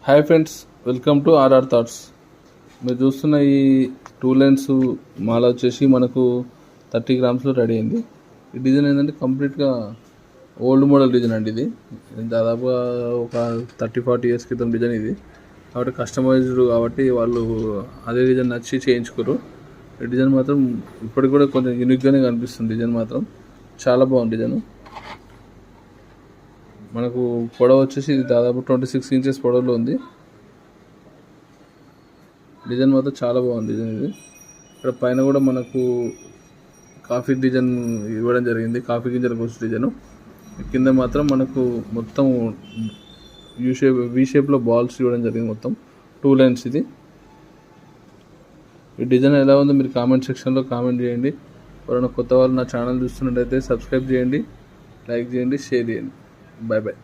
Hi friends, welcome to RR thoughts. మీరు చూస్తున్న ఈ 2 లైన్స్ మాల వచ్చేసి మనకు 30 గ్రామ్స్లో రెడీ అయింది. ఈ డిజైన్ ఏంటంటే కంప్లీట్గా ఓల్డ్ మోడల్ డిజైన్ అండి. ఇది దాదాపుగా ఒక 30-40 ఇయర్స్ క్రితం డిజైన్ ఇది. కాబట్టి కస్టమైజ్డ్ కాబట్టి వాళ్ళు అదే డిజైన్ నచ్చి చేయించుకోరు. ఈ డిజైన్ మాత్రం ఇప్పటికి కూడా కొంచెం యూనిక్గానే కనిపిస్తుంది. డిజైన్ మాత్రం చాలా బాగుంది. డిజైన్ మనకు పొడవు వచ్చేసి దాదాపు 26 ఇంచెస్ పొడవులో ఉంది. డిజైన్ మాత్రం చాలా బాగుంది. డిజైన్ ఇది ఇక్కడ పైన కూడా మనకు కాఫీ డిజైన్ ఇవ్వడం జరిగింది. కాఫీ గింజల గుర్తు డిజైన్. కింద మాత్రం మనకు మొత్తం వి షేప్లో బాల్స్ ఇవ్వడం జరిగింది. మొత్తం 2 లైన్స్. ఇది ఈ డిజైన్ ఎలా ఉందో మీరు కామెంట్ సెక్షన్లో కామెంట్ చేయండి. ఎవరైనా కొత్త వాళ్ళు నా ఛానల్ చూస్తున్నట్టయితే సబ్స్క్రైబ్ చేయండి, లైక్ చేయండి, షేర్ చేయండి. Bye bye.